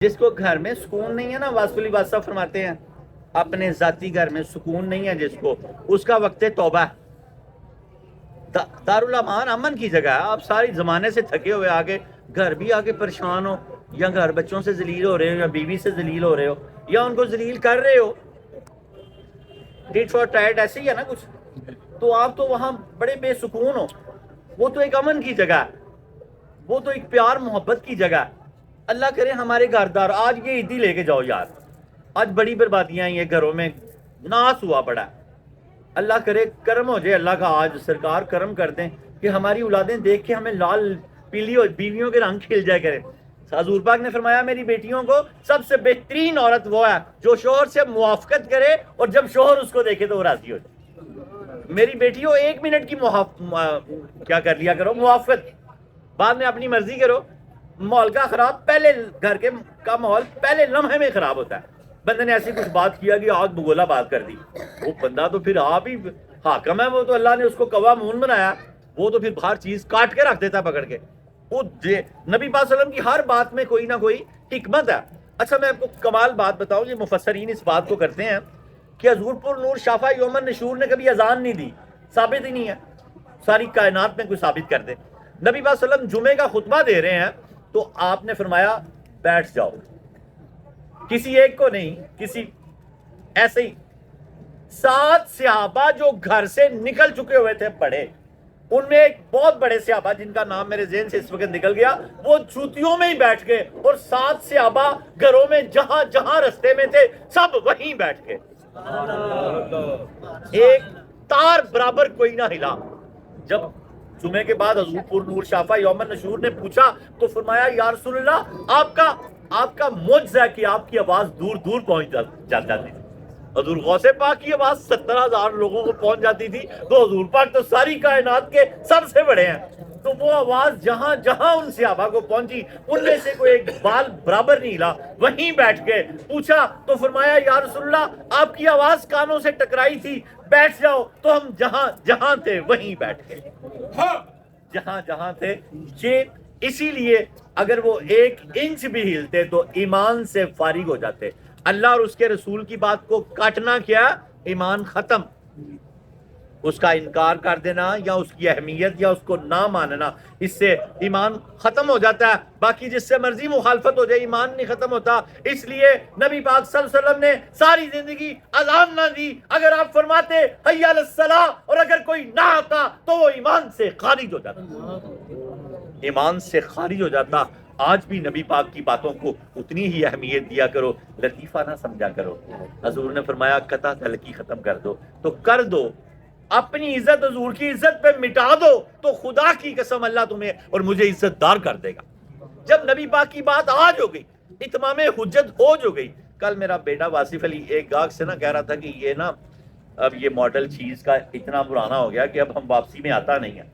جس کو گھر میں سکون نہیں ہے نا، واسفلی بادشاہ فرماتے ہیں اپنے ذاتی گھر میں سکون نہیں ہے جس کو، اس کا وقت توبہ ہے۔ دارالامان امن کی جگہ ہے۔ آپ ساری زمانے سے تھکے ہوئے آگے گھر بھی آگے پریشان ہو، یا گھر بچوں سے ذلیل ہو رہے ہو، یا بیوی سے ذلیل ہو رہے ہو، یا ان کو ذلیل کر رہے ہو، ٹیٹ فار ٹائٹ ایسے ہی ہے نا کچھ، تو آپ تو وہاں بڑے بے سکون ہو۔ وہ تو ایک امن کی جگہ ہے، وہ تو ایک پیار محبت کی جگہ ہے۔ اللہ کرے ہمارے گھردار آج یہ عیدی لے کے جاؤ یار، آج بڑی بربادیاں ہیں، یہ گھروں میں ناس ہوا پڑا ہے۔ اللہ کرے کرم ہو جائے، اللہ کا آج سرکار کرم کر دیں کہ ہماری اولادیں دیکھ کے ہمیں لال پیلی اور بیویوں کے رنگ کھل جائے کرے۔ حضور پاک نے فرمایا میری بیٹیوں کو سب سے بہترین عورت وہ ہے جو شوہر سے موافقت کرے اور جب شوہر اس کو دیکھے تو وہ راضی ہو جائے۔ میری بیٹیوں 1 منٹ کی کیا کر لیا کرو موافقت، بعد میں اپنی مرضی کرو۔ ماحول کا خراب پہلے گھر کے کا ماحول پہلے لمحے میں خراب ہوتا ہے۔ بندے نے ایسی کچھ بات کیا کہ آگ بگولا بات کر دی، وہ بندہ تو پھر آپ ہی حاکم ہے، وہ تو اللہ نے اس کو کوا مون بنایا، وہ تو پھر ہر چیز کاٹ کے رکھ دیتا پکڑ کے۔ وہ نبی پاک صلی اللہ علیہ وسلم کی ہر بات میں کوئی نہ کوئی حکمت ہے۔ اچھا میں آپ کو کمال بات بتاؤں، یہ مفسرین اس بات کو کرتے ہیں کہ حضور پر نور شافع یوم النشور نے کبھی اذان نہیں دی، ثابت ہی نہیں ہے، ساری کائنات میں کوئی ثابت کر دے۔ نبی پاک صلی اللہ علیہ وسلم جمعے کا خطبہ دے رہے ہیں تو آپ نے فرمایا بیٹھ جاؤ، کسی ایک کو نہیں، کسی ایسے ہی 7 صحابہ جو گھر سے نکل چکے ہوئے تھے پڑے، ان میں ایک بہت بڑے صحابہ جن کا نام میرے ذہن سے اس وقت نکل گیا، وہ جوتیوں میں ہی بیٹھ گئے، اور 7 صحابہ گھروں میں جہاں جہاں رستے میں تھے سب وہیں بیٹھ گئے، ایک تار برابر کوئی نہ ہلا۔ جب جمعے کے بعد حضور پر نور شافع یوم النشور نے پوچھا تو فرمایا یا رسول اللہ آپ کا معجزہ ہے کہ آپ کی آواز دور دور پہنچ جاتی تھی۔ حضور غوث پاک کی آواز 70,000 لوگوں کو پہنچ جاتی تھی، تو حضور پاک تو ساری کائنات کے سب سے بڑے ہیں، تو وہ آواز جہاں جہاں ان صحابہ کو پہنچی ان میں سے کوئی ایک بال برابر نہیں ہلا، وہیں بیٹھ گئے۔ پوچھا تو فرمایا یا رسول اللہ آپ کی آواز کانوں سے ٹکرائی تھی، بیٹھ جاؤ، تو ہم جہاں جہاں تھے وہیں بیٹھ گئے، جہاں جہاں تھے۔ اسی لیے اگر وہ 1 انچ بھی ہلتے تو ایمان سے فارغ ہو جاتے۔ اللہ اور اس کے رسول کی بات کو کاٹنا کیا، ایمان ختم، اس کا انکار کر دینا یا اس کی اہمیت یا اس کو نہ ماننا، اس سے ایمان ختم ہو جاتا ہے۔ باقی جس سے مرضی مخالفت ہو جائے ایمان نہیں ختم ہوتا۔ اس لیے نبی پاک صلی اللہ علیہ وسلم نے ساری زندگی اذان نہ دی، اگر آپ فرماتے حی علی الصلاۃ اور اگر کوئی نہ آتا تو وہ ایمان سے خارج ہو جاتا، ایمان سے خارج ہو جاتا۔ آج بھی نبی پاک کی باتوں کو اتنی ہی اہمیت دیا کرو، لطیفہ نہ سمجھا کرو۔ حضور نے فرمایا قطع تلقی ختم کر دو، تو کر دو، اپنی عزت حضور کی عزت پہ مٹا دو، تو خدا کی قسم اللہ تمہیں اور مجھے عزت دار کر دے گا۔ جب نبی پاک کی بات آج ہو گئی، اتمام حجت ہو جو گئی۔ کل میرا بیٹا واصف علی ایک گاہک سے کہہ رہا تھا کہ یہ نا اب یہ ماڈل چیز کا اتنا پرانا ہو گیا کہ اب ہم واپسی میں آتا نہیں ہے،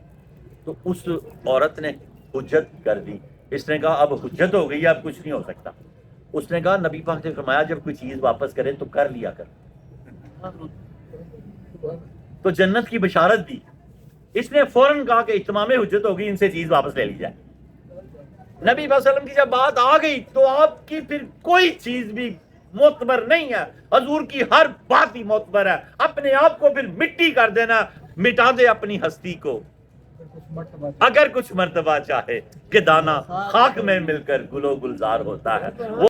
تو اس عورت نے حجت کر دی، اس نے کہا اب حجت ہو گئی، اب کچھ نہیں ہو سکتا۔ اس نے کہا نبی پاک نے فرمایا جب کوئی چیز واپس کرے تو کر لیا کر، تو جنت کی بشارت دی۔ اس نے فوراً کہا کہ اتمام حجت ہوگی، ان سے چیز واپس لے لی جائے۔ نبی صلی اللہ علیہ وسلم کی جب بات آ گئی تو آپ کی پھر کوئی چیز بھی معتبر نہیں ہے، حضور کی ہر بات ہی معتبر ہے۔ اپنے آپ کو پھر مٹی کر دینا، مٹا دے اپنی ہستی کو، اگر کچھ مرتبہ چاہے کہ دانا خاک میں مل کر گل و گلزار ہوتا ہے۔